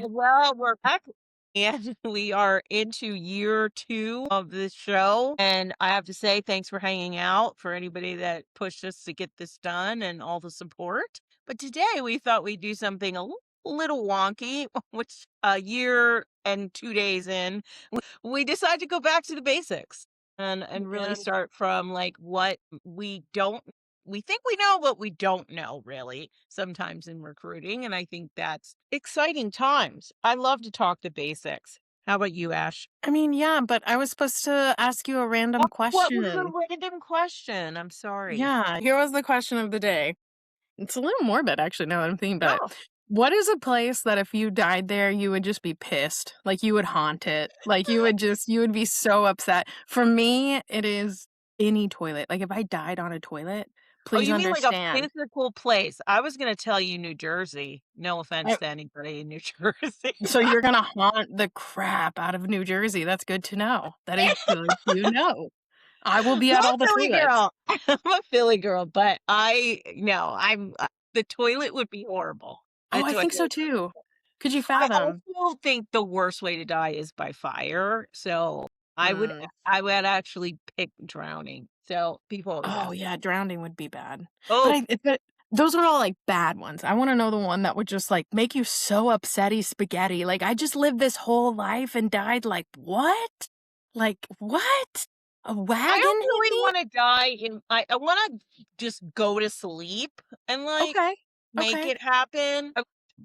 today? Well, we're back and we are into year 2 of this show. And I have to say, thanks for hanging out for anybody that pushed us to get this done and all the support. But today we thought we'd do something little wonky, which a year and 2 days in, we decided to go back to the basics and really Man. start from like what we think we know, but we don't know really sometimes in recruiting. And I think that's exciting times. I love to talk the basics. How about you, Ash? I mean, yeah, but I was supposed to ask you a Oh, random what was the question. random question? I'm sorry. Yeah, here was the question of the day. It's a little morbid, actually, now that I'm thinking about it. Oh, What is a place that if you died there, you would just be pissed? Like, you would haunt it. Like, you would be so upset. For me, it is any toilet. Like, if I died on a toilet, oh, please you mean like a understand. physical place? I was going to tell you New Jersey. No offense I, to anybody in New Jersey. so you're gonna haunt the crap out of New Jersey. That's good to know. That is good to know. I will be I'm at a all the Philly toilets. girl. I'm a Philly girl, but I no, the toilet would be horrible. Oh, The I think so toilet. too. Could you I fathom? also think the worst way to die is by fire. So Mm. I would actually pick drowning. So people always Oh, ask, yeah, drowning would be bad. But oh, those are all, like, bad ones. I wanna know the one that would just, like, make you so upsetty spaghetti. Like, I just lived this whole life and died, like, what? Like, what? A I wagon don't hit really me? want to die in. I want to just go to sleep and like Okay. make Okay. it happen. A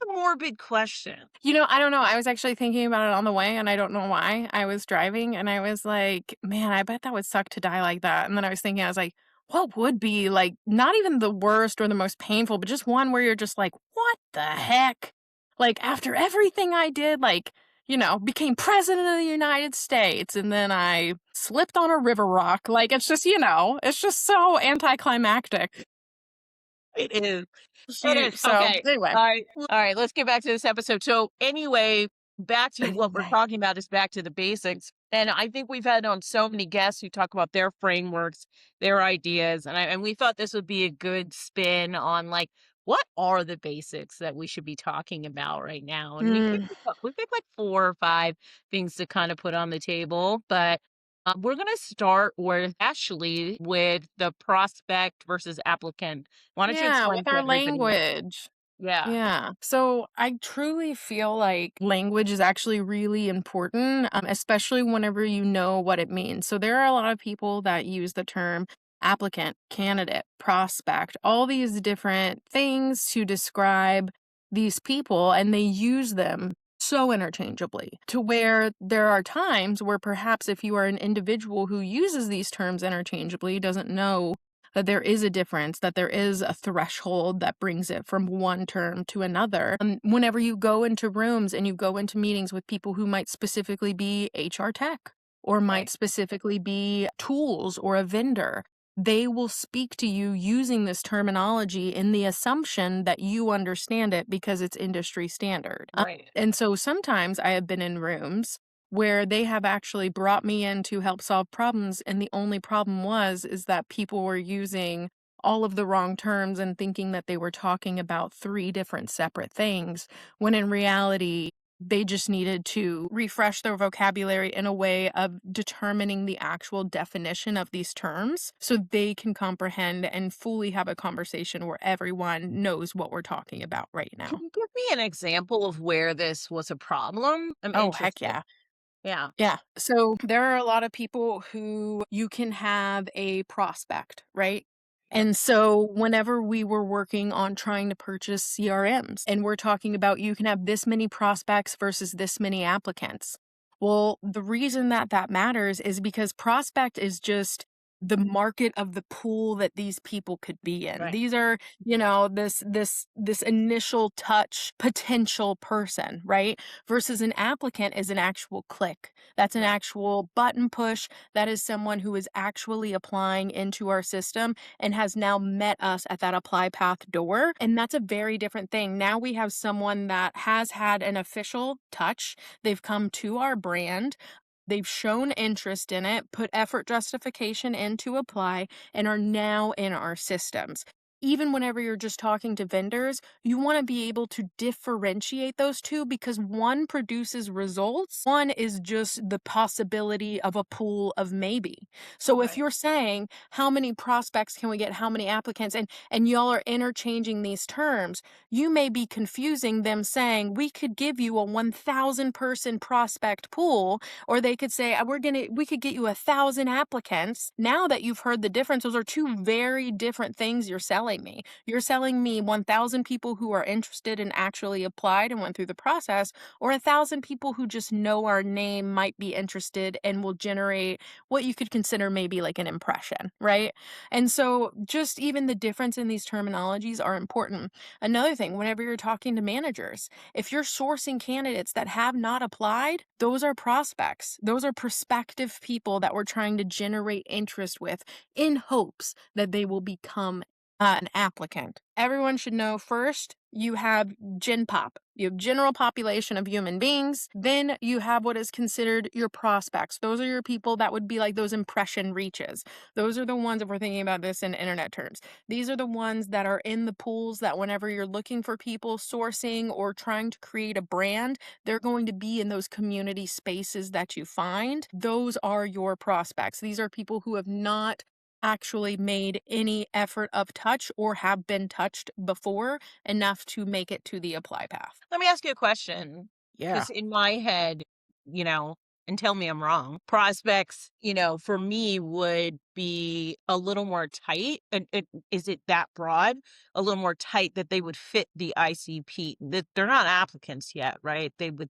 morbid question. I don't know. I was actually thinking about it on the way, and I don't know why. I was driving, and I was like, "Man, I bet that would suck to die like that." And then I was like, "What would be, like, not even the worst or the most painful, but just one where you're just like, 'What the heck?' Like, after everything I did, like, became president of the United States, and then I slipped on a river rock." Like, it's just so anticlimactic. It is. It is. Shoot. So, Okay. anyway. All right. All right. Let's get back to this episode. So, anyway, back to what we're Anyway. talking about is back to the basics. And I think we've had on so many guests who talk about their frameworks, their ideas. And we thought this would be a good spin on like, what are the basics that we should be talking about right now? And Mm. we picked like 4 or 5 things to kind of put on the table. But we're going to start with Ashley with the prospect versus applicant. Why don't you Yeah, explain with to our everybody? language. Yeah. Yeah. So I truly feel like language is actually really important, especially whenever you know what it means. So there are a lot of people that use the term applicant, candidate, prospect, all these different things to describe these people, and they use them so interchangeably to where there are times where perhaps if you are an individual who uses these terms interchangeably, doesn't know that there is a difference, that there is a threshold that brings it from one term to another. Whenever you go into rooms and you go into meetings with people who might specifically be HR tech or might Right. specifically be tools or a vendor, they will speak to you using this terminology in the assumption that you understand it because it's industry standard. Right. And so sometimes I have been in rooms where they have actually brought me in to help solve problems, and the only problem is that people were using all of the wrong terms and thinking that they were talking about 3 different separate things, when in reality, they just needed to refresh their vocabulary in a way of determining the actual definition of these terms so they can comprehend and fully have a conversation where everyone knows what we're talking about right Can now. you give me an example of where this was a problem? I'm Oh, heck interested. yeah. Yeah. Yeah. So there are a lot of people who you can have a prospect, right? Yep. And so whenever we were working on trying to purchase CRMs and we're talking about you can have this many prospects versus this many applicants. Well, the reason that that matters is because prospect is just the market of the pool that these people could be in. Right. These are, this initial touch potential person, right? Versus an applicant is an actual click. That's an Right. actual button push. That is someone who is actually applying into our system and has now met us at that apply path door. And that's a very different thing. Now we have someone that has had an official touch. They've come to our brand. They've shown interest in it, put effort justification in to apply, and are now in our systems. even whenever you're just talking to vendors, you want to be able to differentiate those two because one produces results, one is just the possibility of a pool of maybe. So if Right. you're saying how many prospects can we get, how many applicants, and y'all are interchanging these terms, you may be confusing them saying we could give you a 1,000 person prospect pool, or they could say we could get you 1,000 applicants. Now that you've heard the difference, those are two very different things you're selling me. You're selling me 1,000 people who are interested and actually applied and went through the process, or 1,000 people who just know our name, might be interested, and will generate what you could consider maybe like an impression, right? And so just even the difference in these terminologies are important. Another thing, whenever you're talking to managers, if you're sourcing candidates that have not applied, those are prospects. Those are prospective people that we're trying to generate interest with in hopes that they will become an applicant. Everyone should know first, you have gen pop. You have general population of human beings. Then you have what is considered your prospects. Those are your people that would be like those impression reaches. Those are the ones, if we're thinking about this in internet terms, these are the ones that are in the pools that whenever you're looking for people sourcing or trying to create a brand, they're going to be in those community spaces that you find. Those are your prospects. These are people who have not actually made any effort of touch or have been touched before enough to make it to the apply path. Let me ask you a question. Yeah. Because in my head, you know, and tell me I'm wrong, prospects, for me would be a little more tight. And is it that broad? A little more tight that they would fit the ICP. That they're not applicants yet, right? They would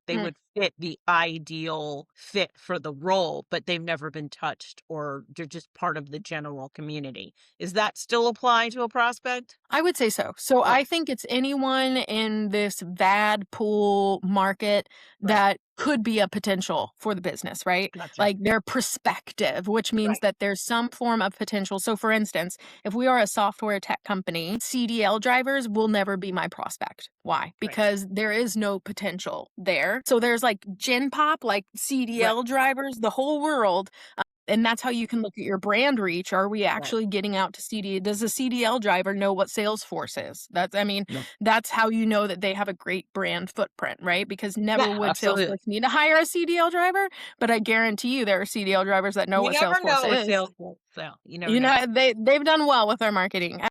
fit the ideal fit for the role, but they've never been touched or they're just part of the general community. Is that still apply to a prospect? I would say so. So Okay. I think it's anyone in this VAD pool market Right. that could be a potential for the business, right? Gotcha. Like they're prospective, which means Right. that there's some form of potential. So for instance, if we are a software tech company, CDL drivers will never be my prospect. Why? Right. Because there is no potential there. So there's like Gen Pop, like Right. CDL drivers, the whole world, and that's how you can look at your brand reach. Are we Right. actually getting out to CD? Does a CDL driver know what Salesforce is? I mean, No. that's how you know that they have a great brand footprint, right? Because never Yeah, would absolutely. Salesforce need to hire a CDL driver, but I guarantee you there are CDL drivers that know You what never Salesforce know with is. Salesforce, so you never know. They've done well with their marketing.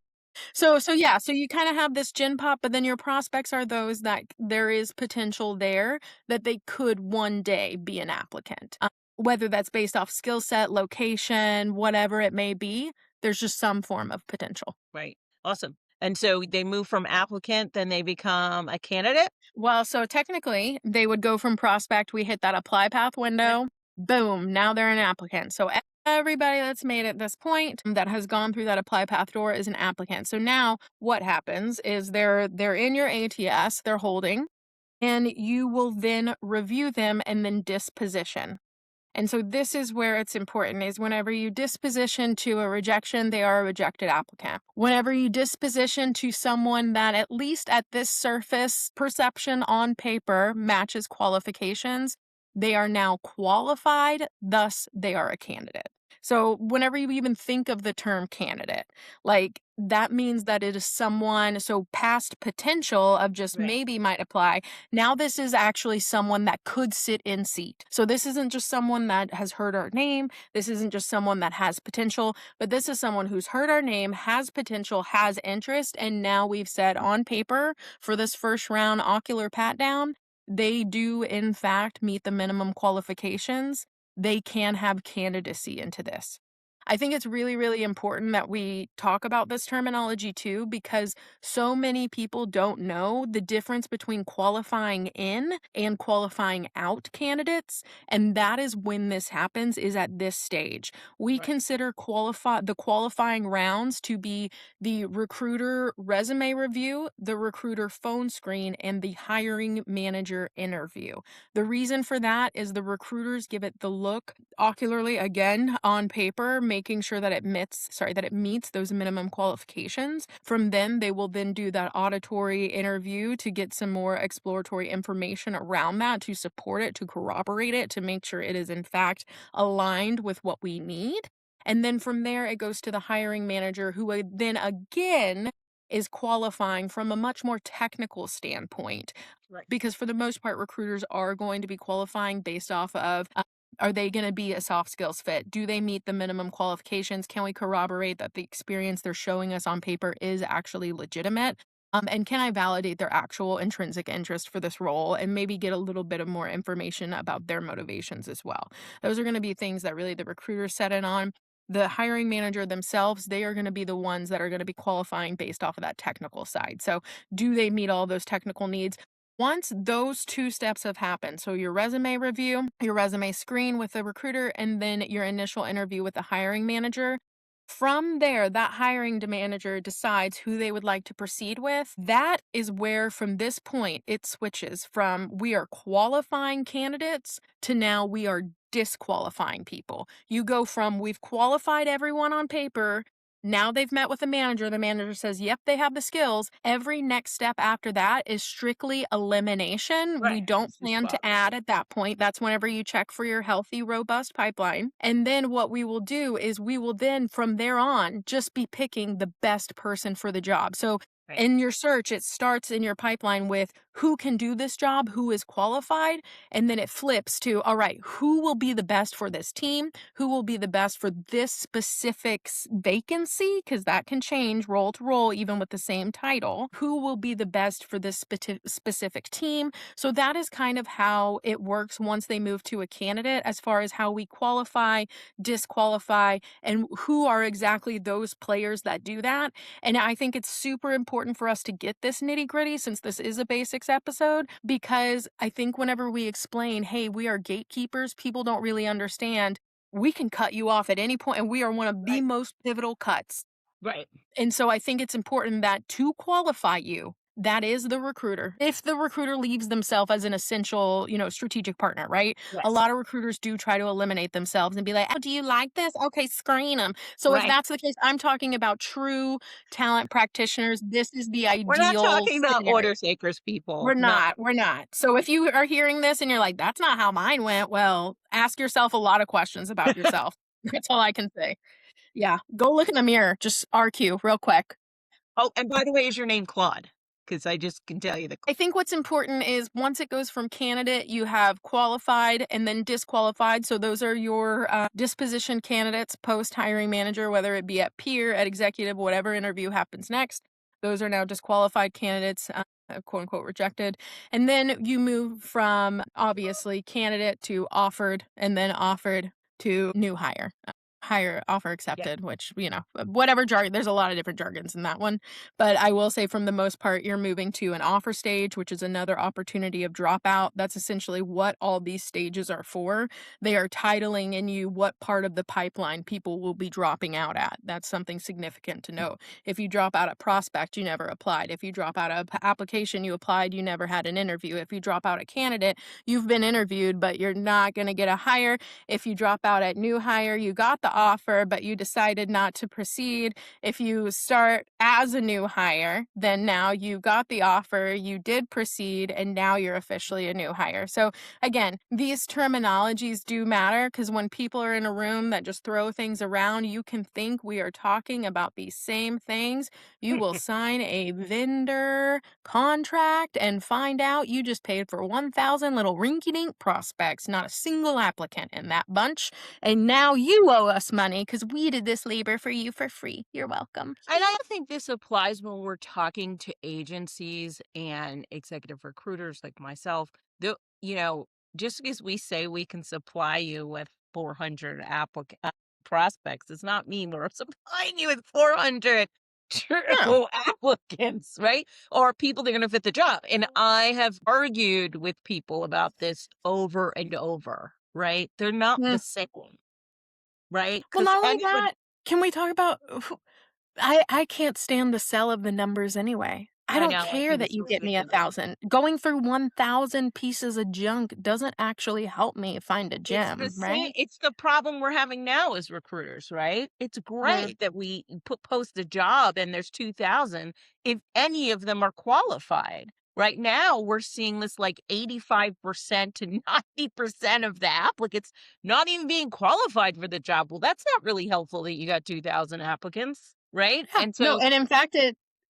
So yeah, so you kind of have this gen pop, but then your prospects are those that there is potential there that they could one day be an applicant. Whether that's based off skill set, location, whatever it may be, there's just some form of potential. Right. Awesome. And so they move from applicant, then they become a candidate? Well, so technically, they would go from prospect, we hit that apply path Okay. window, boom, now they're an applicant. So everybody that's made it this point that has gone through that apply path door is an applicant. So now what happens is they're in your ATS, they're holding, and you will then review them and then disposition. And so this is where it's important is whenever you disposition to a rejection, they are a rejected applicant. Whenever you disposition to someone that at least at this surface perception on paper matches qualifications, they are now qualified, thus they are a candidate. So whenever you even think of the term candidate, like that means that it is someone, so past potential of just Right. maybe might apply. Now this is actually someone that could sit in seat. So this isn't just someone that has heard our name. This isn't just someone that has potential, but this is someone who's heard our name, has potential, has interest, and now we've said on paper for this first round ocular pat down, they do in fact meet the minimum qualifications. They can have candidacy into this. I think it's really, really important that we talk about this terminology too, because so many people don't know the difference between qualifying in and qualifying out candidates. And that is when this happens, is at this stage. We Right. consider the qualifying rounds to be the recruiter resume review, the recruiter phone screen, and the hiring manager interview. The reason for that is the recruiters give it the look ocularly again on paper, making sure that it meets those minimum qualifications. From then they will then do that auditory interview to get some more exploratory information around that to support it, to corroborate it, to make sure it is in fact aligned with what we need. And then from there it goes to the hiring manager who would then again is qualifying from a much more technical standpoint. Right. Because for the most part, recruiters are going to be qualifying based off of are they going to be a soft skills fit? Do they meet the minimum qualifications? Can we corroborate that the experience they're showing us on paper is actually legitimate? And can I validate their actual intrinsic interest for this role and maybe get a little bit of more information about their motivations as well? Those are going to be things that really the recruiters set in on. The hiring manager themselves, they are going to be the ones that are going to be qualifying based off of that technical side. So, do they meet all those technical needs? Once those two steps have happened, so your resume review, your resume screen with the recruiter, and then your initial interview with the hiring manager, from there, that hiring manager decides who they would like to proceed with. That is where, from this point, it switches from we are qualifying candidates to now we are disqualifying people. You go from we've qualified everyone on paper. Now they've met with the manager. The manager says, yep, they have the skills. Every next step after that is strictly elimination. We Right. don't It's just plan to add at that point. That's whenever you check for your healthy, robust pipeline. And then what we will do is we will then, from there on, just be picking the best person for the job. So right. in your search, it starts in your pipeline with who can do this job, who is qualified, and then it flips to, all right, who will be the best for this team? Who will be the best for this specific vacancy? Because that can change role to role, even with the same title. Who will be the best for this specific team? So that is kind of how it works once they move to a candidate, as far as how we qualify, disqualify, and who are exactly those players that do that. And I think it's super important for us to get this nitty gritty since this is a basics episode, because I think whenever we explain, hey, we are gatekeepers, people don't really understand. We can cut you off at any point, and we are one of the Right. most pivotal cuts. Right. And so I think it's important that to qualify you, that is the recruiter. If the recruiter leaves themselves as an essential, strategic partner, right? A Yes. lot of recruiters do try to eliminate themselves and be like, oh, do you like this? Okay, screen them. So if Right. that's the case, I'm talking about true talent practitioners. This is the We're not ideal talking about scenario. order takers, people. We're Not not. We're not. So if you are hearing this and you're like, that's not how mine went, well, ask yourself a lot of questions about yourself. That's all I can say. Yeah. Go look in the mirror. Just RQ real quick. Oh, and by the way, is your name Claude? Because I just can tell you the I think what's important is once it goes from candidate, you have qualified and then disqualified. So those are your disposition candidates post hiring manager, whether it be at peer, at executive, whatever interview happens next. Those are now disqualified candidates, quote unquote rejected. And then you move from obviously candidate to offered, and then offered to new hire. Hire offer yeah. accepted, which, whatever jargon, there's a lot of different jargons in that one. But I will say, from the most part, you're moving to an offer stage, which is another opportunity of dropout. That's essentially what all these stages are for. They are titling in you what part of the pipeline people will be dropping out at. That's something significant to note. If you drop out at prospect, you never applied. If you drop out of application, you applied, you never had an interview. If you drop out a candidate, you've been interviewed, but you're not going to get a hire. If you drop out at new hire, you got the offer, but you decided not to proceed. If you start as a new hire, then now you got the offer, you did proceed, and now you're officially a new hire. So again, these terminologies do matter, because when people are in a room that just throw things around, you can think we are talking about these same things. You will sign a vendor contract and find out you just paid for 1,000 little rinky-dink prospects, not a single applicant in that bunch. And now you owe us money because we did this labor for you for free. You're welcome. And I think this applies when we're talking to agencies and executive recruiters like myself. Just because we say we can supply you with 400 prospects does not mean we're supplying you with 400 No. true applicants, right? Or people that are going to fit the job. And I have argued with people about this over and over, right? They're not the Mm. same, right? Well, Because not only anybody, that, can we talk about I can't stand the sell of the numbers anyway. I I don't know, I care think that it's you get me ridiculous. 1,000. Going through 1,000 pieces of junk doesn't actually help me find a It's the gem, same right? it's the problem we're having now as recruiters, right? It's Mhm. great that we post a job and there's 2,000 if any of them are qualified. Right now, we're seeing this like 85% to 90% of the applicants not even being qualified for the job. Well, that's not really helpful that you got 2,000 applicants, right? Yeah. And No, so and in fact,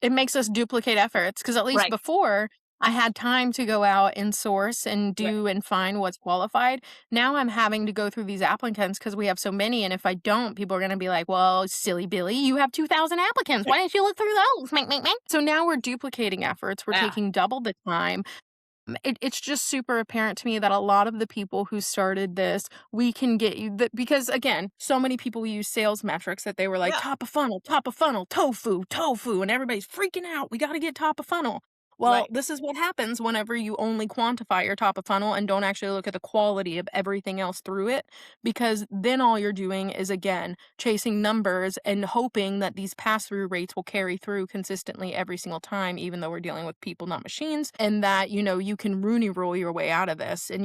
It makes us duplicate efforts because at least Right. before, I had time to go out and source and Right. do and find what's qualified. Now I'm having to go through these applicants because we have so many, and if I don't, people are gonna be like, "Well, silly Billy, you have 2,000 applicants. Why didn't you look through those? Meh, meh, meh." So now we're duplicating efforts. We're Yeah. taking double the time. It's just super apparent to me that a lot of the people who started this, we can get you that because again, so many people use sales metrics that they were like Yeah. top of funnel, tofu, tofu, and everybody's freaking out. We got to get top of funnel. Well, Right. this is what happens whenever you only quantify your top of funnel and don't actually look at the quality of everything else through it. Because then all you're doing is, again, chasing numbers and hoping that these pass through rates will carry through consistently every single time, even though we're dealing with people, not machines, and that, you can Rooney rule your way out of this. And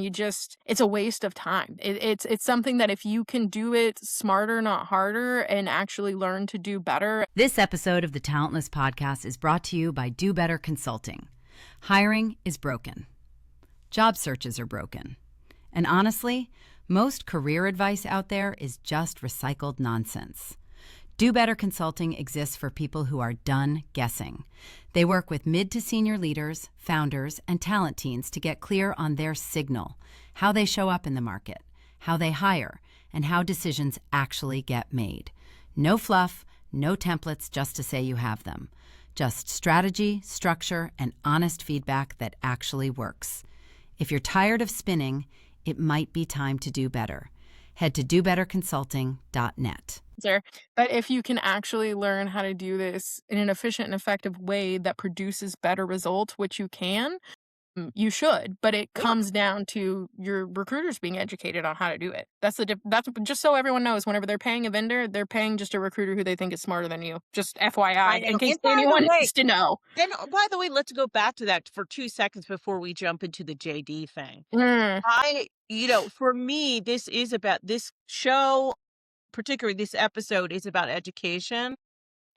it's a waste of time. It's something that if you can do it smarter, not harder, and actually learn to do better. This episode of the Talentless podcast is brought to you by Do Better Consulting. Hiring is broken. Job searches are broken. And honestly, most career advice out there is just recycled nonsense. Do Better Consulting exists for people who are done guessing. They work with mid to senior leaders, founders, and talent teams to get clear on their signal, how they show up in the market, how they hire, and how decisions actually get made. No fluff, no templates just to say you have them. Just strategy, structure, and honest feedback that actually works. If you're tired of spinning, it might be time to do better. Head to dobetterconsulting.net. Sir. But if you can actually learn how to do this in an efficient and effective way that produces better results, which you can, you should, but it Yeah. comes down to your recruiters being educated on how to do it. That's just so everyone knows, whenever they're paying a vendor, they're paying just a recruiter who they think is smarter than you. Just I FYI, know. in case And by the anyone way, needs to know. let's go back to that for 2 seconds before we jump into the JD thing. Mm, For me, this is about this show, particularly this episode is about education.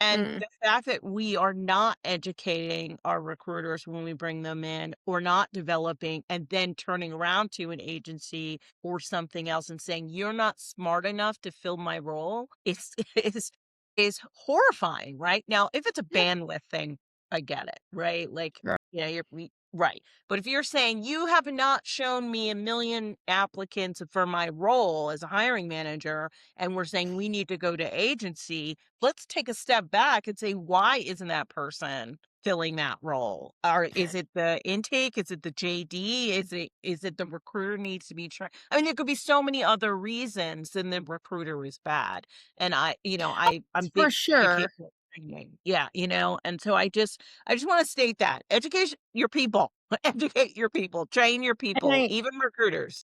And mm. the fact that we are not educating our recruiters when we bring them in, or not developing and then turning around to an agency or something else and saying, "You're not smart enough to fill my role," is is is horrifying, right? Now, if it's a Yeah. bandwidth thing, I get it, right? Like, Right. yeah, right. But if you're saying, "You have not shown me a million applicants for my role as a hiring manager," and we're saying we need to go to agency, let's take a step back and say, why isn't that person filling that role? Or is it the intake? Is it the JD? Is it the recruiter needs to be trained? I mean, there could be so many other reasons than the recruiter is bad. And I'm For big sure. education training. Yeah, and so I just want to state that. Education your people. Educate your people, train your And people, even recruiters.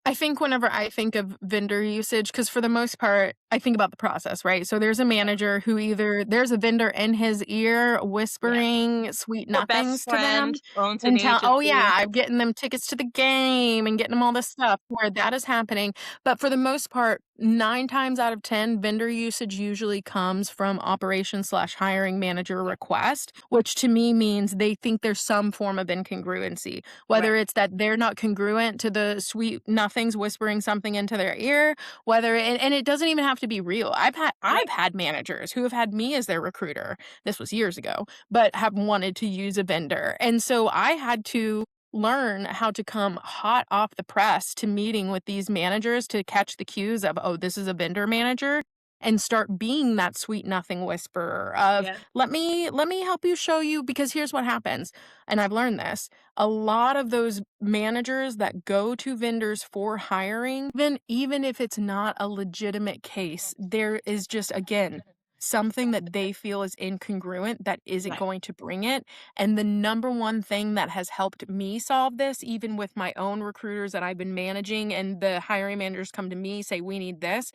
I think whenever I think of vendor usage, because for the most part, I think about the process, right? So there's a manager who either there's a vendor in his ear Yeah. whispering sweet Or best nothings to them friend owns an and oh yeah, agency. I'm getting them tickets to the game and getting them all this stuff where that is happening. But for the most part, 9 times out of 10, vendor usage usually comes from operations/hiring manager request, which to me means they think there's some form of incongruency. Whether Right. it's that they're not congruent to the sweet nothings whispering something into their ear, whether and it doesn't even have to be real. I've Right. had managers who have had me as their recruiter. This was years ago, but have wanted to use a vendor. And so I had to learn how to come hot off the press to meeting with these managers to catch the cues of, oh, this is a vendor manager, and start being that sweet nothing whisperer of, Yeah. let me help you show you, because here's what happens. And I've learned this. A lot of those managers that go to vendors for hiring, even if it's not a legitimate case, there is just, again, something that they feel is incongruent that isn't Right. going to bring it. And the number one thing that has helped me solve this, even with my own recruiters that I've been managing, and the hiring managers come to me, say, we need this,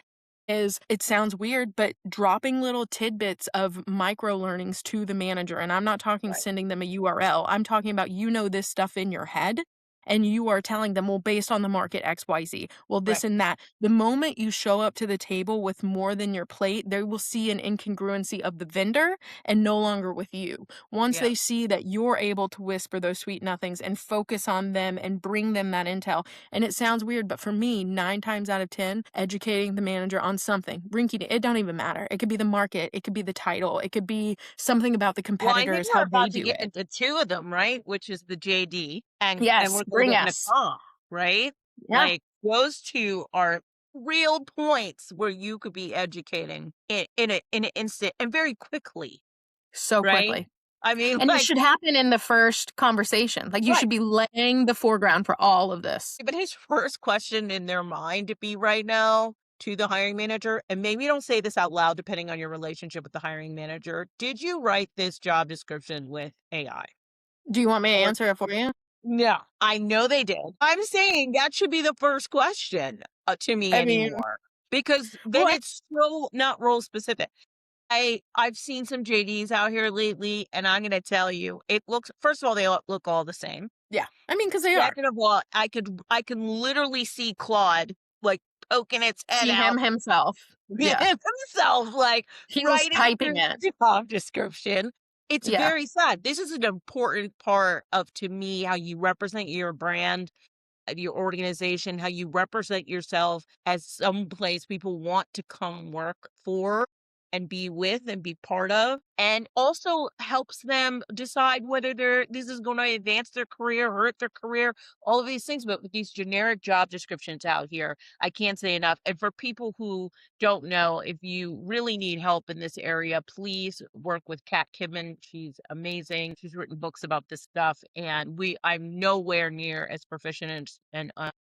is, it sounds weird, but dropping little tidbits of micro learnings to the manager. And I'm not talking Right. sending them a URL. I'm talking about, this stuff in your head. and you are telling them, well, based on the market XYZ, well, this and that. The moment you show up to the table with more than your plate, they will see an incongruency of the vendor and no longer with you. Once Yeah. they see that you're able to whisper those sweet nothings and focus on them and bring them that intel, and it sounds weird, but for me, 9 times out of 10, educating the manager on something, rinky, it don't even matter. It could be the market, it could be the title, it could be something about the Well, I think competitors, we're how they about to do get it. into 2 of them, right? Which is the JD and Yes, we're gonna bring get into us. comp, right? Yeah, Like, those 2 are real points where you could be educating in an instant and very quickly, so right? quickly. I mean, And it like should happen in the first conversation. Like, you right. should be laying the foreground for all of this. But his first question in their mind to be right now to the hiring manager, and maybe don't say this out loud depending on your relationship with the hiring manager, did you write this job description with AI? Do you want me to Or answer it for you? no, I know they did. I'm saying that should be the first question to me I mean, anymore because then what? it's so not role specific. I've seen some JDs out here lately, and I'm gonna tell you, it looks. First of all, they all look all the same. Yeah, I mean, because they are. Second of all, I can literally see Claude like poking its head See him out himself. Yeah, himself, like he was writing typing the it. job description. It's Yeah, very sad. This is an important part of to me how you represent your brand, your organization, how you represent yourself as some place people want to come work for and be with and be part of, and also helps them decide whether this is going to advance their career, hurt their career, all of these things. But with these generic job descriptions out here, I can't say enough. And for people who don't know, if you really need help in this area, please work with Kat Kidman. She's amazing. She's written books about this stuff, and I'm nowhere near as proficient and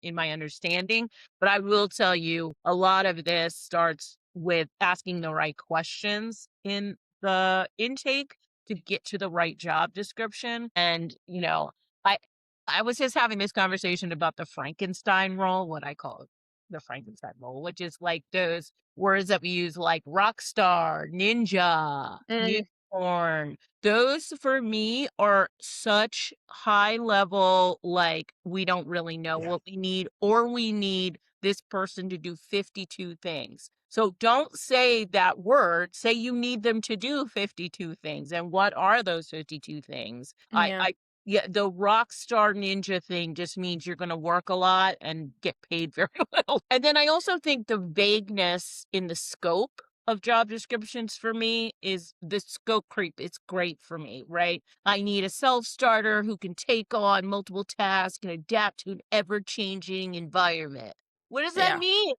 in my understanding. But I will tell you, a lot of this starts with asking the right questions in the intake to get to the right job description. And I I was just having this conversation about the Frankenstein role, what I call the Frankenstein role, which is like those words that we use like Rockstar, ninja, mm, unicorn. Those for me are such high level, like we don't really know what we need, or we need this person to do 52 things. So don't say that word. Say you need them to do 52 things. And what are those 52 things? yeah, Yeah, the rock star ninja thing just means you're going to work a lot and get paid very little. And then I also think the vagueness in the scope of job descriptions for me is the scope creep. It's great for me, right? I need a self-starter who can take on multiple tasks and adapt to an ever-changing environment. What does that yeah. mean?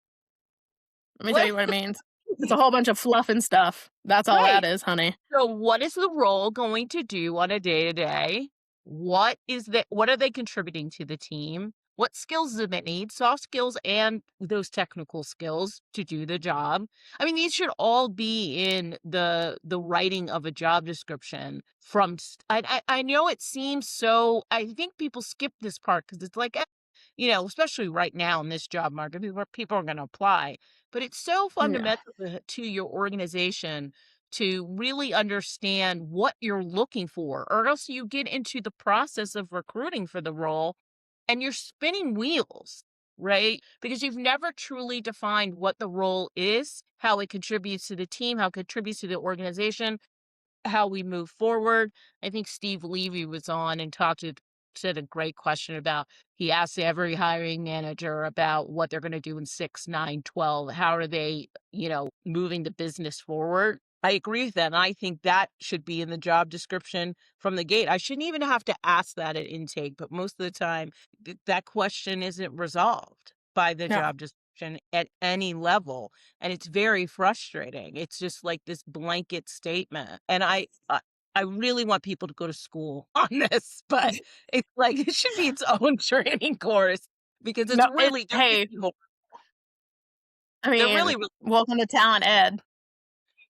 Let me tell What? you what it means. It's a whole bunch of fluff and stuff. That's all that Right. is, honey. So what is the role going to do on a day-to-day? What are they contributing to the team? What skills do they need? Soft skills and those technical skills to do the job. I mean, these should all be in the writing of a job description I know it seems so I think people skip this part because it's like especially right now in this job market, people are going to apply. But it's so Yeah, fundamental to your organization to really understand what you're looking for, or else you get into the process of recruiting for the role and you're spinning wheels, right? Because you've never truly defined what the role is, how it contributes to the team, how it contributes to the organization, how we move forward. I think Steve Levy was on and said a great question about he asked every hiring manager about what they're going to do in 6, 9, 12. How are they, moving the business forward? I agree with that. And I think that should be in the job description from the gate. I shouldn't even have to ask that at intake, but most of the time that question isn't resolved by the yeah. job description at any level. And it's very frustrating. It's just like this blanket statement. And I really want people to go to school on this, but it's like it should be its own training course because it's No, it really hey, I they're mean, really, really welcome to Talent Ed.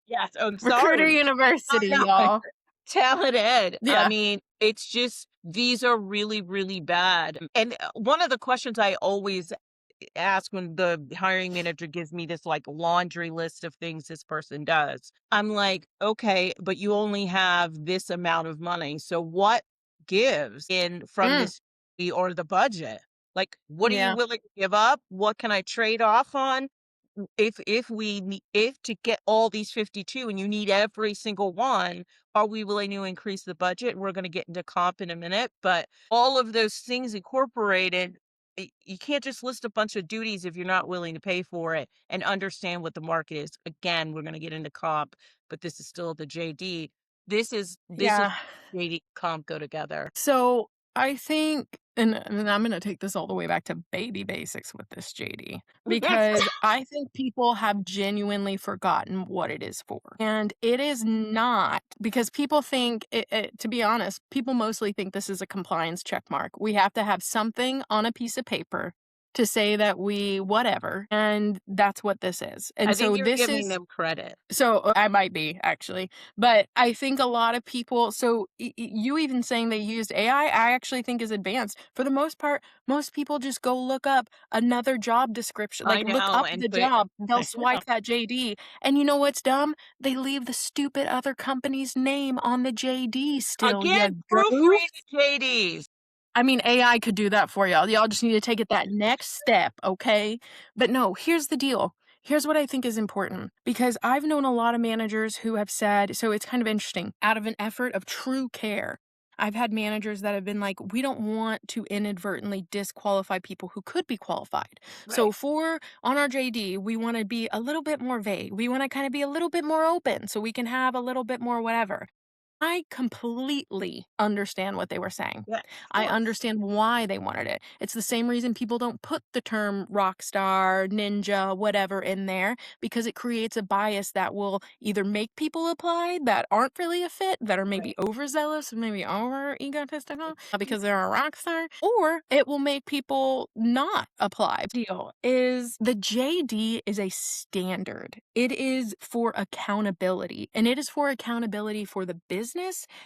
yes. I'm Recruiter sorry. I University, know. y'all. Talent ed. I Yeah. mean, it's just these are really, really bad. And one of the questions I always ask when the hiring manager gives me this like laundry list of things this person does, I'm like, okay, but you only have this amount of money. So what gives in from Mm, this? or the budget. Like, what are you Yeah. willing to give up? What can I trade off on? If to get all these 52 and you need every single one, are we willing to increase the budget? We're going to get into comp in a minute, but all of those things incorporated, you can't just list a bunch of duties if you're not willing to pay for it and understand what the market is. Again, we're going to get into comp, but this is still the JD. This is Yeah. JD comp go together. So I think, and I'm going to take this all the way back to baby basics with this JD, because I think people have genuinely forgotten what it is for. And it is not because people think, to be honest, people mostly think this is a compliance check mark. We have to have something on a piece of paper to say that we whatever. And that's what this is. I And think so you're this giving is them credit. so I might be actually, but I think a lot of people. So you even saying they used AI, I actually think is advanced. For the most part, most people just go look up another job description, I like look know, up and the put it. job. They'll I know. swipe that JD, and you know what's dumb? They leave the stupid other company's name on the JD still. Again, You goof. proofread the JDs. I mean, AI could do that for y'all. Y'all just need to take it that next step, okay? But no, here's the deal. Here's what I think is important because I've known a lot of managers who have said, so it's kind of interesting, out of an effort of true care. I've had managers that have been like, we don't want to inadvertently disqualify people who could be qualified. So Right. for on our JD, we want to be a little bit more vague. We want to kind of be a little bit more open so we can have a little bit more whatever. I completely understand what they were saying. Yeah, of I course. understand why they wanted it. It's the same reason people don't put the term rockstar, ninja, whatever in there because it creates a bias that will either make people apply that aren't really a fit, that are maybe Right. overzealous, maybe over egotistical because they're a rock star, or it will make people not apply. Deal is the JD is a standard. It is for accountability, and it is for accountability for the business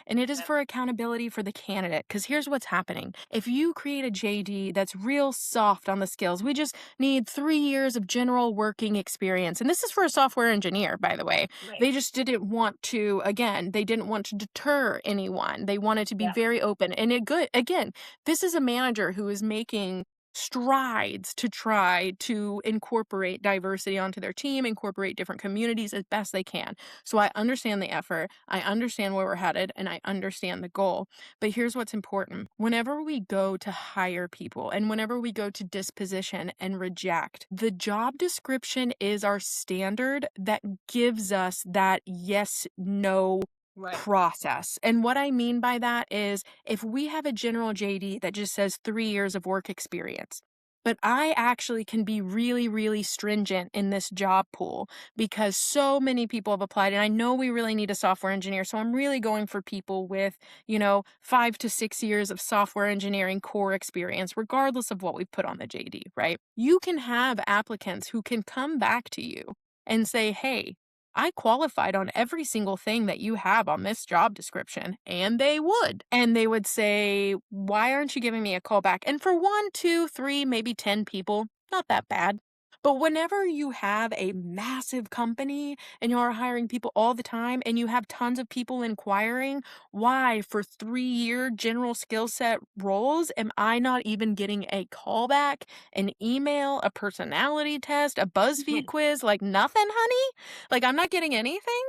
and it is Yep. for accountability for the candidate. Because here's what's happening. If you create a JD that's real soft on the skills, we just need 3 years of general working experience. And this is for a software engineer, by the way. Right. They just didn't want to, again, they didn't want to deter anyone. They wanted to be Yeah. very open. And it good, again, this is a manager who is making strides to try to incorporate diversity onto their team, incorporate different communities as best they can. So I understand the effort, I understand where we're headed, and I understand the goal. But here's what's important. Whenever we go to hire people and whenever we go to disposition and reject, the job description is our standard that gives us that yes, no Right. process. And what I mean by that is if we have a general JD that just says 3 years of work experience, but I actually can be really, really stringent in this job pool because so many people have applied. And I know we really need a software engineer. So I'm really going for people with, 5 to 6 years of software engineering core experience, regardless of what we put on the JD, right? You can have applicants who can come back to you and say, hey, I qualified on every single thing that you have on this job description. And they would. And they would say, why aren't you giving me a call back? And for 1, 2, 3, maybe 10 people, not that bad. But whenever you have a massive company and you are hiring people all the time and you have tons of people inquiring, why for 3 year general skill set roles am I not even getting a callback, an email, a personality test, a BuzzFeed quiz? Like nothing, honey? Like I'm not getting anything?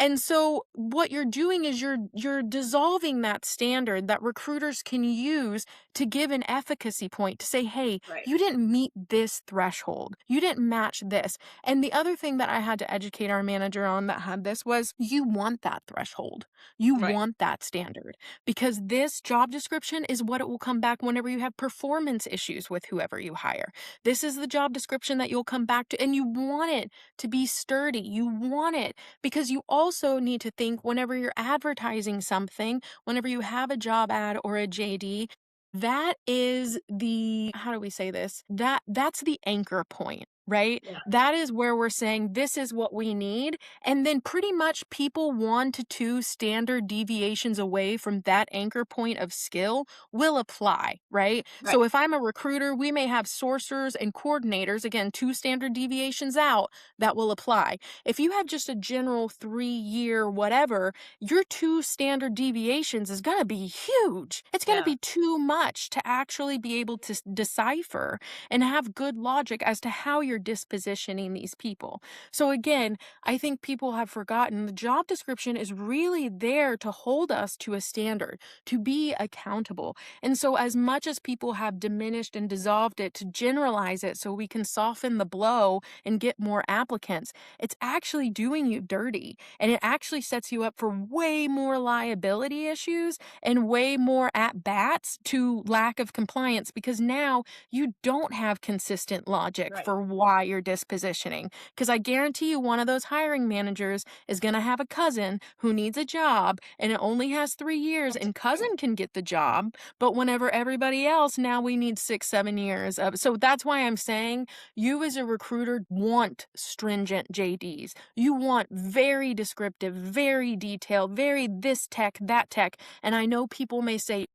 And so what you're doing is you're dissolving that standard that recruiters can use to give an efficacy point to say, "Hey, Right. you didn't meet this threshold. You didn't match this." And the other thing that I had to educate our manager on that had this was you want that threshold. You Right. want that standard because this job description is what it will come back whenever you have performance issues with whoever you hire. This is the job description that you'll come back to and you want it to be sturdy. You want it because you also need to think whenever you're advertising something, whenever you have a job ad or a JD, that is the how do we say this? That's the anchor point. right? Yeah. That is where we're saying this is what we need. And then pretty much people 1 to 2 standard deviations away from that anchor point of skill will apply, right? Right. So if I'm a recruiter, we may have sourcers and coordinators, again, 2 standard deviations out, that will apply. If you have just a general 3-year whatever, your 2 standard deviations is going to be huge. It's going to Yeah. be too much to actually be able to decipher and have good logic as to how you're dispositioning these people. So again, I think people have forgotten the job description is really there to hold us to a standard, to be accountable. And so as much as people have diminished and dissolved it to generalize it so we can soften the blow and get more applicants, it's actually doing you dirty. And it actually sets you up for way more liability issues and way more at bats to lack of compliance, because now you don't have consistent logic Right. for why you're dispositioning. Because I guarantee you, one of those hiring managers is going to have a cousin who needs a job and it only has 3 years, and cousin can get the job. But whenever everybody else, now we need 6, 7 years of. So that's why I'm saying you as a recruiter want stringent JDs. You want very descriptive, very detailed, very this tech, that tech. And I know people may say,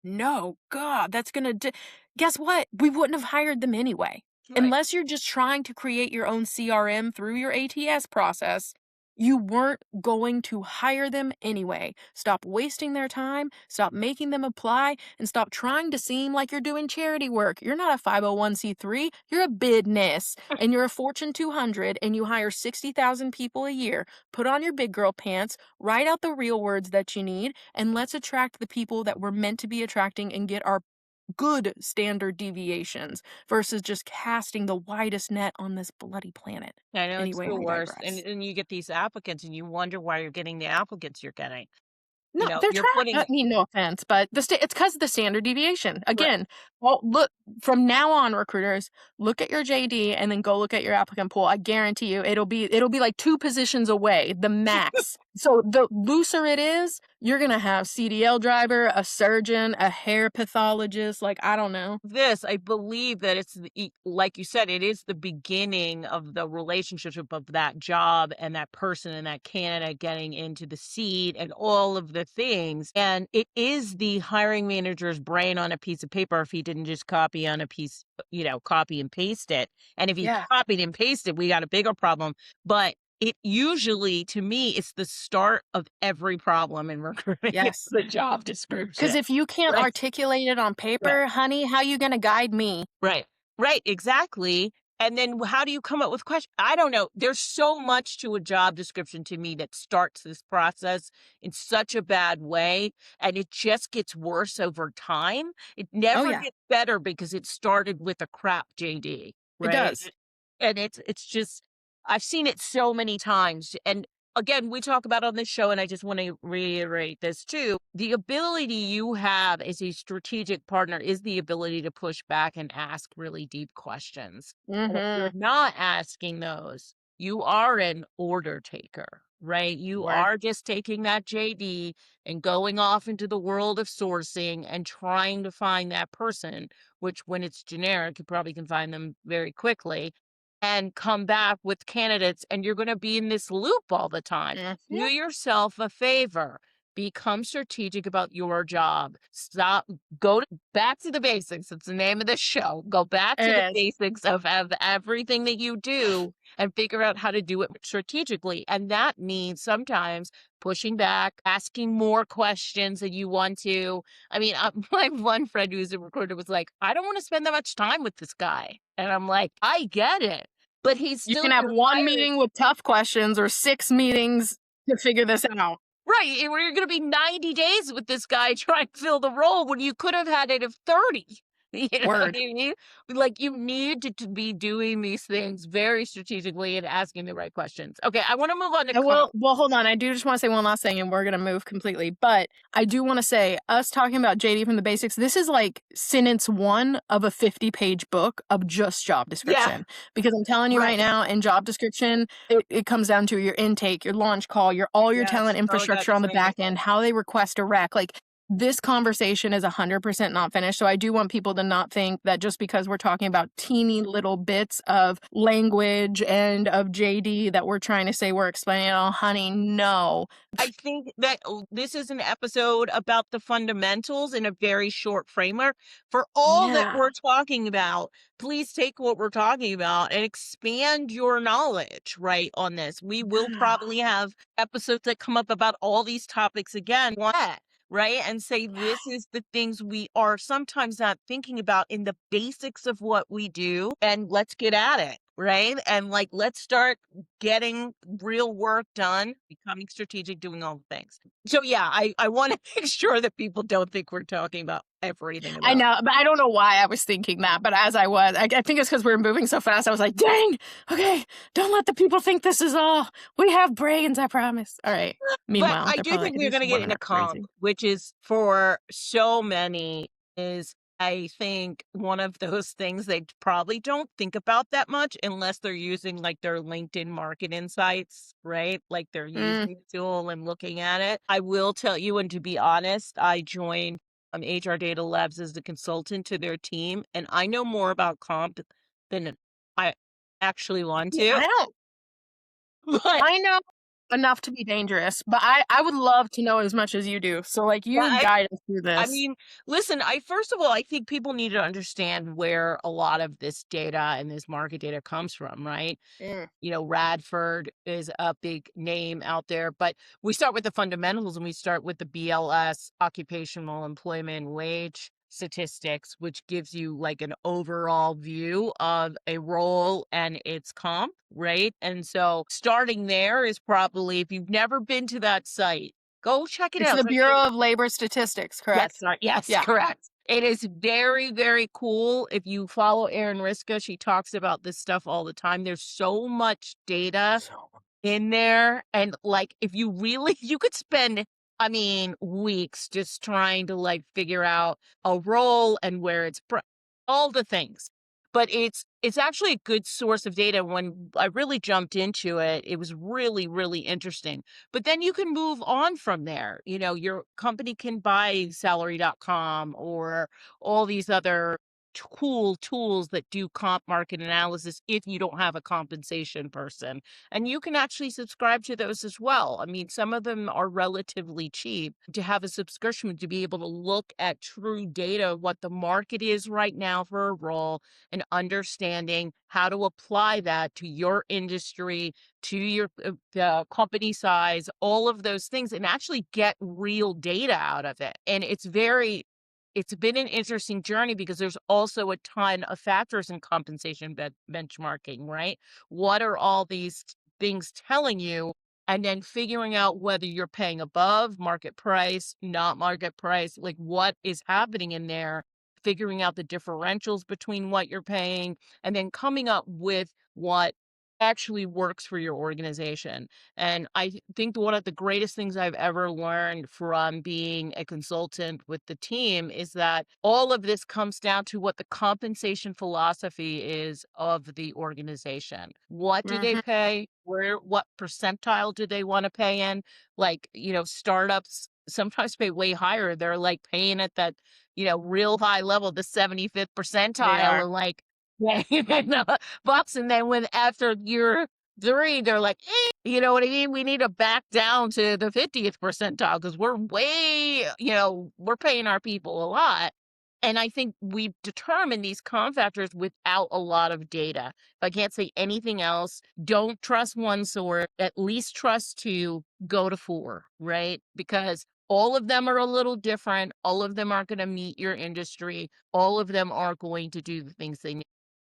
no, God, that's going to. Guess what? We wouldn't have hired them anyway. Right. Unless you're just trying to create your own CRM through your ATS process, you weren't going to hire them anyway. Stop wasting their time, stop making them apply, and stop trying to seem like you're doing charity work. You're not a 501c3, you're a business, and you're a Fortune 200, and you hire 60,000 people a year. Put on your big girl pants, write out the real words that you need, and let's attract the people that we're meant to be attracting and get our good standard deviations versus just casting the widest net on this bloody planet. I know it's Anyway, the I worst. And digress. and you get these applicants and you wonder why you're getting the applicants you're getting. No, they're You're trash. putting I mean, no offense, but it's because of the standard deviation. right. Again, well, look, from now on, recruiters, look at your JD and then go look at your applicant pool. I guarantee you, it'll be like 2 positions away, the max. So the looser it is, you're gonna have CDL driver, a surgeon, a hair pathologist. Like, I don't know. This, I believe that it's like you said, it is the beginning of the relationship of that job and that person and that candidate getting into the seat and all of the things. And it is the hiring manager's brain on a piece of paper if he didn't just copy on a piece, copy and paste it. And if he Yeah. copied and pasted, we got a bigger problem. But it usually, to me, it's the start of every problem in recruiting. It's Yes. the job Because description. if you can't Right. articulate it on Right. paper, honey, how you gonna guide me? Right. Right, exactly. And then how do you come up with questions? I don't know. There's so much to a job description to me that starts this process in such a bad way, and it just gets worse over time. It Oh never yeah, gets better because it started with a crap JD, it right? does. And it's just I've seen it so many times. And again, we talk about on this show, and I just want to reiterate this too. The ability you have as a strategic partner is the ability to push back and ask really deep questions. And if you're Mm-hmm. not asking those, you are an order taker, right? You Word. are just taking that JD and going off into the world of sourcing and trying to find that person, which when it's generic, you probably can find them very quickly and come back with candidates, and you're going to be in this loop all the time. Do Mhm. yourself a favor. Become strategic about your job. Stop. Back to the basics. It's the name of the show. Go back to the It is. basics of everything that you do and figure out how to do it strategically. And that means sometimes pushing back, asking more questions than you want to. I mean, my one friend who's a recruiter was like, I don't want to spend that much time with this guy. And I'm like, I get it. But he's You still can have your 1 hiring. meeting with tough questions or 6 meetings to figure this out. Right. You're going to be 90 days with this guy trying to fill the role when you could have had it of 30. You know what Word. I mean? Like, you need to be doing these things very strategically and asking the right questions. Okay, I want to move on to Well, hold on. I do just want to say one last thing, and we're going to move completely. But I do want to say, us talking about JD from the basics, this is like sentence 1 of a 50-page book of just job Yeah, description. Because I'm telling you right right. now, in job description, it comes down to your intake, your launch call, all your Yes. talent Oh, infrastructure that on the training. back end, how they request a rec. Like, this conversation is 100% not finished. So I do want people to not think that just because we're talking about teeny little bits of language and of JD that we're trying to say we're explaining it all. Honey, no. I think that this is an episode about the fundamentals in a very short framework. For all that Yeah. we're talking about, please take what we're talking about and expand your knowledge, right, on this. We will probably have episodes that come up about all these topics again, right? And say this is the things we are sometimes not thinking about in the basics of what we do, and let's get at it, right? And like, let's start getting real work done, becoming strategic, doing all the things. So yeah, I want to make sure that people don't think we're talking about everything I about. know, but I don't know why I was thinking that. But as I was, I think it's because we were moving so fast. I was like, dang, okay, don't let the people think this is all. We have brains, I promise. All right. Meanwhile, But I they're do probably think like, we're these going to get women into are crazy. comp, which is for so many is I think one of those things they probably don't think about that much unless they're using like their LinkedIn market insights, right? Like they're using the tool and looking at it. I will tell you, and to be honest, I joined HR Data Labs as the consultant to their team, and I know more about comp than I actually want Yeah, to. I don't. But I know enough to be dangerous, but I would love to know as much as you do. So like, you I guide us through I this. mean, listen, first of all, I think people need to understand where a lot of this data and this market data comes from, right? You know, Radford is a big name out there, but we start with the fundamentals and we start with the BLS, occupational employment wage statistics, which gives you like an overall view of a role and its comp, right? And so starting there is probably, if you've never been to that site, go check it It's out. the It's like Bureau of Labor Statistics, yes, correct? right. Yes, Yeah. correct. It is very, very cool. If you follow Erin Riska, she talks about this stuff all the time. There's so much data in there. And like, if you really, you could spend, I mean, weeks just trying to like figure out a role and where it's all the things. But it's actually a good source of data. When I really jumped into it, it was really, really interesting. But then you can move on from there. You know, your company can buy salary.com or all these other cool tools that do comp market analysis if you don't have a compensation person. And you can actually subscribe to those as well. I mean, some of them are relatively cheap to have a subscription to be able to look at true data of what the market is right now for a role and understanding how to apply that to your industry, to your company size, all of those things, and actually get real data out of it. And it's been an interesting journey because there's also a ton of factors in compensation benchmarking, right? What are all these things telling you? And then figuring out whether you're paying above market price, not market price, like what is happening in there, figuring out the differentials between what you're paying, and then coming up with what actually works for your organization. And I think one of the greatest things I've ever learned from being a consultant with the team is that all of this comes down to what the compensation philosophy is of the organization. What do they pay? What percentile do they want to pay in? Like, you know, startups sometimes pay way higher. They're like paying at that, you know, real high level, the 75th They percentile, are. and like, bucks. And then when after year 3, they're like, you know what I mean? We need to back down to the 50th percentile because we're way, you know, we're paying our people a lot. And I think we've determined these comp factors without a lot of data. If I can't say anything else, don't trust one source, at least trust 2, go to 4, right? Because all of them are a little different. All of them aren't going to meet your industry. All of them are going to do the things they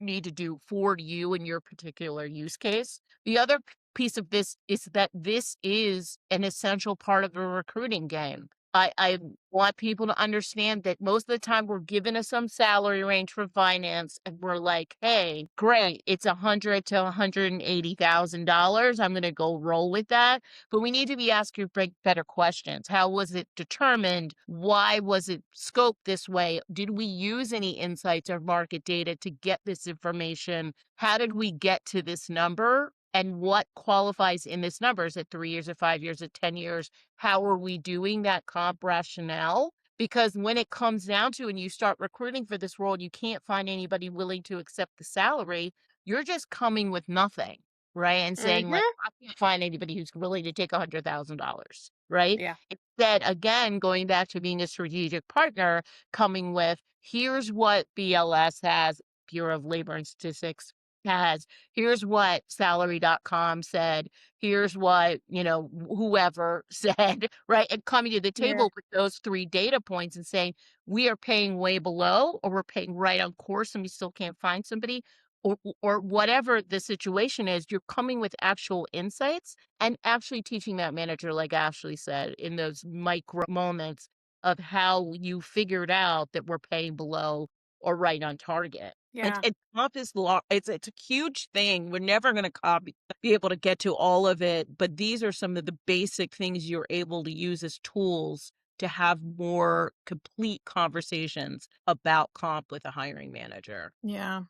need to do for you in your particular use case. The other piece of this is that this is an essential part of a recruiting game. I want people to understand that most of the time we're given some salary range for finance and we're like, hey, great, it's $100,000 to $180,000. I'm going to go roll with that. But we need to be asking better questions. How was it determined? Why was it scoped this way? Did we use any insights or market data to get this information? How did we get to this number? And what qualifies in this number? Is it 3 years or 5 years or 10 years? How are we doing that comp rationale? because when it comes down to and you start recruiting for this role, and you can't find anybody willing to accept the salary, you're just coming with nothing, right? And saying like, Mhm. I can't find anybody who's willing to take $100,000, right? Yeah. Instead, again, going back to being a strategic partner, coming with here's what BLS has, Bureau of Labor and Statistics has, here's what salary.com said, here's what, whoever said, right? And coming to the Yeah. table with those 3 data points and saying, we are paying way below, or we're paying right on course and we still can't find somebody, or whatever the situation is, you're coming with actual insights and actually teaching that manager, like Ashley said, in those micro moments of how you figured out that we're paying below or right on target. Yeah. And comp is it's a huge thing. We're never going to be able to get to all of it, but these are some of the basic things you're able to use as tools to have more complete conversations about comp with a hiring manager. Yeah.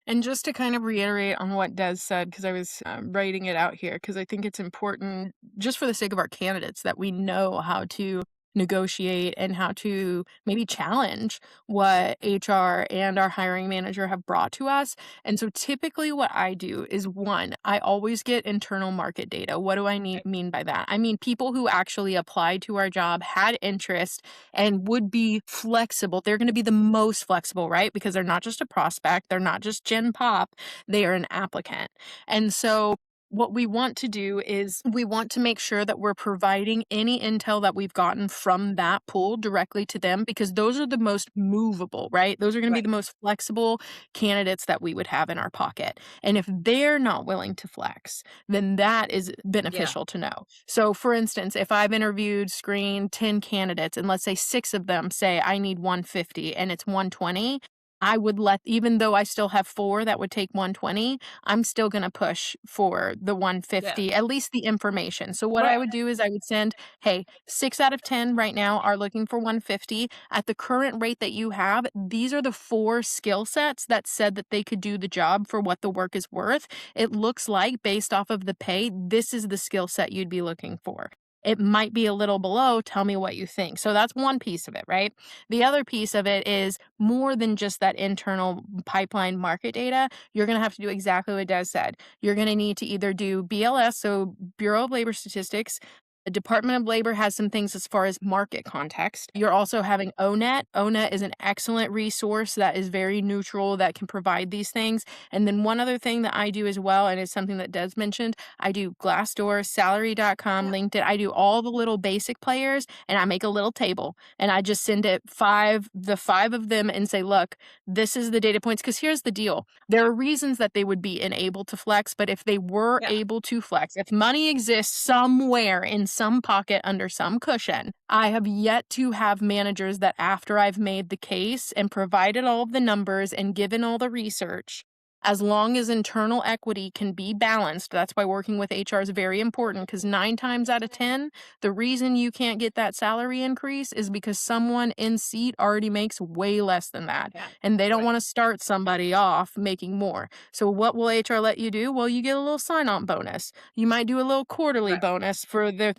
And just to kind of reiterate on what Des said, because I was writing it out here, because I think it's important, just for the sake of our candidates, that we know how to negotiate and how to maybe challenge what HR and our hiring manager have brought to us. And so typically what I do is, one, I always get internal market data. What do I mean by that? I mean people who actually applied to our job, had interest, and would be flexible. They're going to be the most flexible, right? Because they're not just a prospect, they're not just Gen Pop, they are an applicant. And so what we want to do is we want to make sure that we're providing any intel that we've gotten from that pool directly to them, because those are the most movable, right? Those are going to be Right. the most flexible candidates that we would have in our pocket. And if they're not willing to flex, then that is Yeah. beneficial to know. So, for instance, if I've interviewed, screened 10 candidates, and let's say 6 of them say I need 150 and it's 120, I would even though I still have 4 that would take 120, I'm still going to push for the Yeah. 150, at least the information. So, what Right. I would do is I would send, hey, 6 out of 10 right now are looking for 150. At the current rate that you have, these are the 4 skill sets that said that they could do the job for what the work is worth. It looks like, based off of the pay, this is the skill set you'd be looking for. It might be a little below. Tell me what you think. So that's one piece of it, right? The other piece of it is more than just that internal pipeline market data. You're going to have to do exactly what Des said. You're going to need to either do BLS, so Bureau of Labor Statistics. The Department of Labor has some things as far as market context. You're also having ONET. ONET is an excellent resource that is very neutral, that can provide these things. And then one other thing that I do as well, and it's something that Des mentioned, I do Glassdoor, Salary.com, Yeah. LinkedIn. I do all the little basic players, and I make a little table, and I just send it the 5 of them, and say, look, this is the data points. Because here's the deal. There are reasons that they would be unable to flex, but if they were Yeah. able to flex, if money exists somewhere in some pocket under some cushion, I have yet to have managers that, after I've made the case and provided all of the numbers and given all the research, as long as internal equity can be balanced, that's why working with HR is very important, because 9 times out of 10, the reason you can't get that salary increase is because someone in seat already makes way less than that, Yeah. and they don't Right. want to start somebody off making more. So what will HR let you do? Well, you get a little sign-on bonus. You might do a little quarterly Right. bonus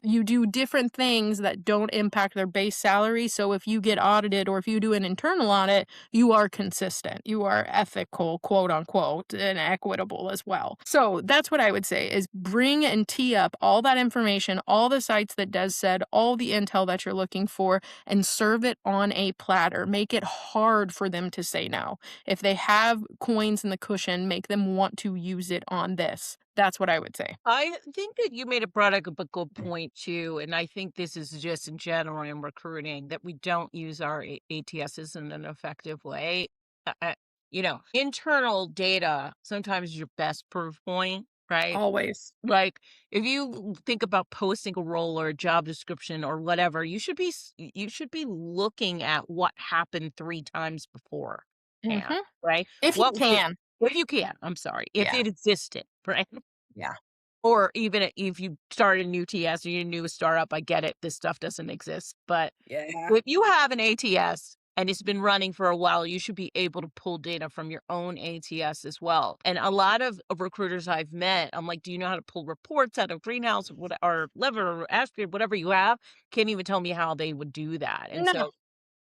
you do different things that don't impact their base salary. So if you get audited, or if you do an internal audit, you are consistent. You are ethical, quote unquote, and equitable as well. So that's what I would say, is bring and tee up all that information, all the sites that Des said, all the intel that you're looking for, and serve it on a platter. Make it hard for them to say no. If they have coins in the cushion, make them want to use it on this. That's what I would say. I think that you brought up a good point too, and I think this is just in general in recruiting that we don't use our ATSs in an effective way. Internal data sometimes is your best proof point, right? Always. Like if you think about posting a role or a job description or whatever, you should be looking at what happened 3 times before, Hmm. right? If you What was can. if you can, I'm sorry, if Yeah. it existed, right? Yeah. Or even if you start a new TS or you're new a startup, I get it. This stuff doesn't exist. But Yeah. if you have an ATS and it's been running for a while, you should be able to pull data from your own ATS as well. And a lot of recruiters I've met, I'm like, do you know how to pull reports out of Greenhouse or Lever or Ashby, whatever you have? Can't even tell me how they would do that. And No. so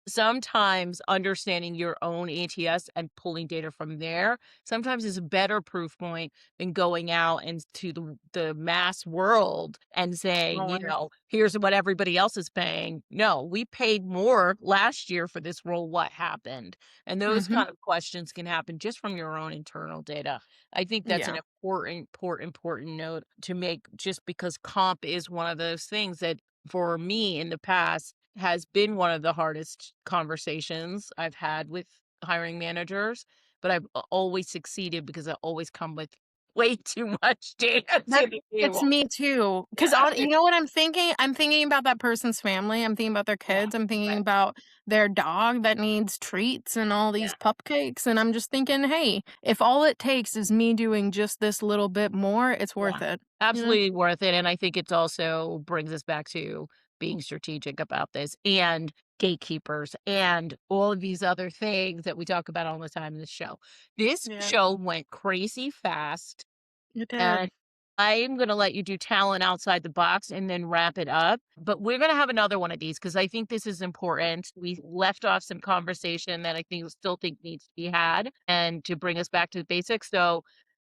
sometimes understanding your own ATS and pulling data from there sometimes is a better proof point than going out into the mass world and saying, Always. here's what everybody else is paying. No, we paid more last year for this role. What happened? And those Mhm. kind of questions can happen just from your own internal data. I think that's an Yeah. important note to make, just because comp is one of those things that for me in the past has been one of the hardest conversations I've had with hiring managers, but I've always succeeded because I always come with way too much data That to the it's table. me too. 'Cause Yeah. on you know what I'm thinking? I'm thinking about that person's family, I'm thinking about their Yeah. kids, I'm thinking Right. about their dog that needs treats and all Yeah. these cupcakes, and I'm just thinking, "Hey, if all it takes is me doing just this little bit more, it's Yeah. worth it." You know? Absolutely worth it. And I think it's also brings us back to being strategic about this, and gatekeepers and all of these other things that we talk about all the time in the show. This Yeah, show went crazy fast. it did. And I'm gonna let you do talent outside the box and then wrap it up. But we're gonna have another one of these because I think this is important. We left off some conversation that I think still think needs to be had and to bring us back to the basics. So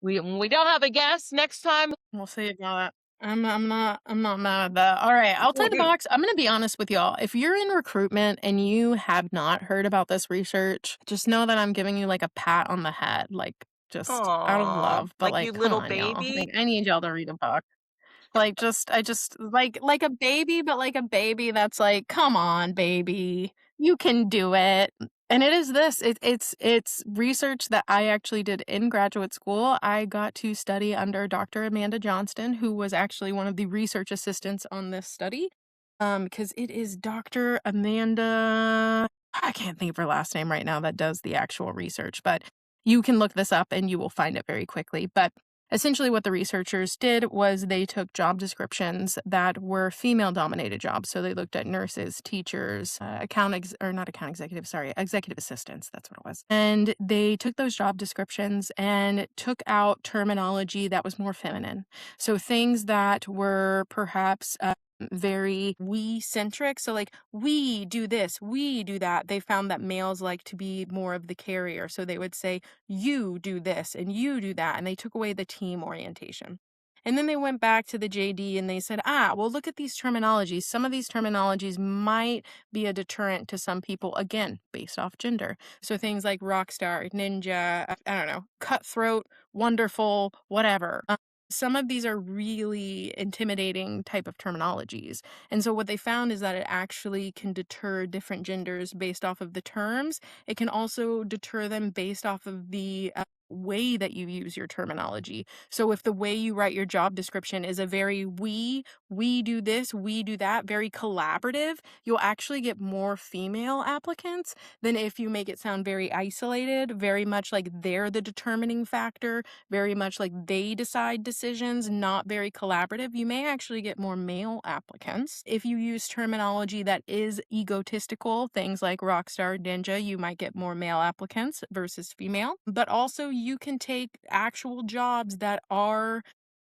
when we don't have a guest next time. We'll see about that. I'm not mad at that. All right, outside the box, I'm gonna be honest with y'all. If you're in recruitment and you have not heard about this research, just know that I'm giving you like a pat on the head, like just out of Aw, love. But like you like, come little on, y'all. baby. Like, I need y'all to read a book. Like, I just like a baby, but like a baby that's like, come on, baby, you can do it. And it is this. It's research that I actually did in graduate school. I got to study under Dr. Amanda Johnston, who was actually one of the research assistants on this study. Because it is Dr. Amanda. I can't think of her last name right now that does the actual research, but you can look this up and you will find it very quickly. But essentially, what the researchers did was they took job descriptions that were female dominated jobs. So they looked at nurses, teachers, or not account executives, sorry, executive assistants. That's what it was. And they took those job descriptions and took out terminology that was more feminine. So things that were perhaps very we centric. So, like, we do this, we do that. They found that males like to be more of the carrier. So they would say, you do this and you do that. And they took away the team orientation. And then they went back to the JD and they said, well, look at these terminologies. Some of these terminologies might be a deterrent to some people, again, based off gender. So things like rockstar, ninja, I don't know, cutthroat, wonderful, whatever. Some of these are really intimidating type of terminologies. And so what they found is that it actually can deter different genders based off of the terms. It can also deter them based off of the way that you use your terminology. So if the way you write your job description is a very we do this, we do that, very collaborative, you'll actually get more female applicants than if you make it sound very isolated, very much like they're the determining factor, very much like they decide decisions, not very collaborative. You may actually get more male applicants. If you use terminology that is egotistical, things like rockstar, ninja, you might get more male applicants versus female. But also, you can take actual jobs that are,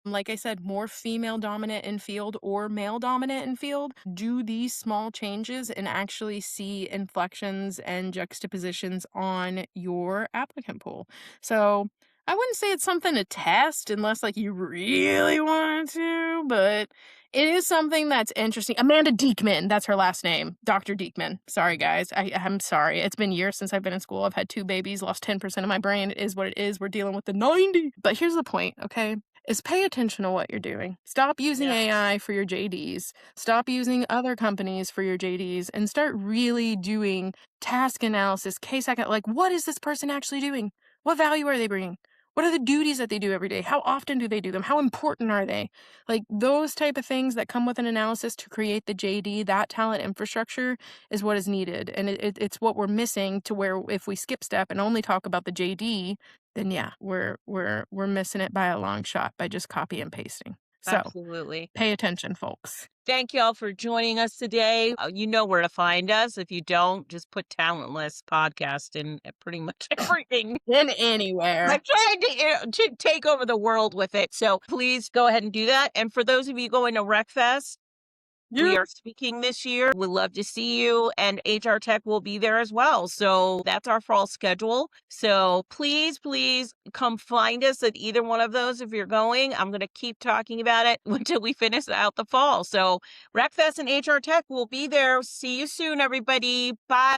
like I said, more female dominant in field or male dominant in field, do these small changes and actually see inflections and juxtapositions on your applicant pool. So I wouldn't say it's something to test unless like you really want to, but it is something that's interesting. Amanda Diekman, that's her last name. Dr. Diekman. Sorry, guys. I'm sorry. It's been years since I've been in school. I've had 2 babies, lost 10% of my brain. It is what it is. We're dealing with the 90. But here's the point, okay? Is pay attention to what you're doing. Stop using Yeah. AI for your JDs. Stop using other companies for your JDs and start really doing task analysis, case account. Like, what is this person actually doing? What value are they bringing? What are the duties that they do every day? How often do they do them? How important are they? Like those type of things that come with an analysis to create the JD, that talent infrastructure is what is needed. And it's what we're missing, to where if we skip step and only talk about the JD, then yeah, we're missing it by a long shot by just copy and pasting. So Absolutely. pay attention, folks. Thank y'all for joining us today. You know where to find us. If you don't, just put Talentless podcast in pretty much everything. In anywhere. I'm trying to take over the world with it. So please go ahead and do that. And for those of you going to RecFest, We are speaking this year. We'd love to see you, and HR Tech will be there as well. So that's our fall schedule. So please, please come find us at either one of those if you're going. I'm going to keep talking about it until we finish out the fall. So RecFest and HR Tech will be there. See you soon, everybody. Bye.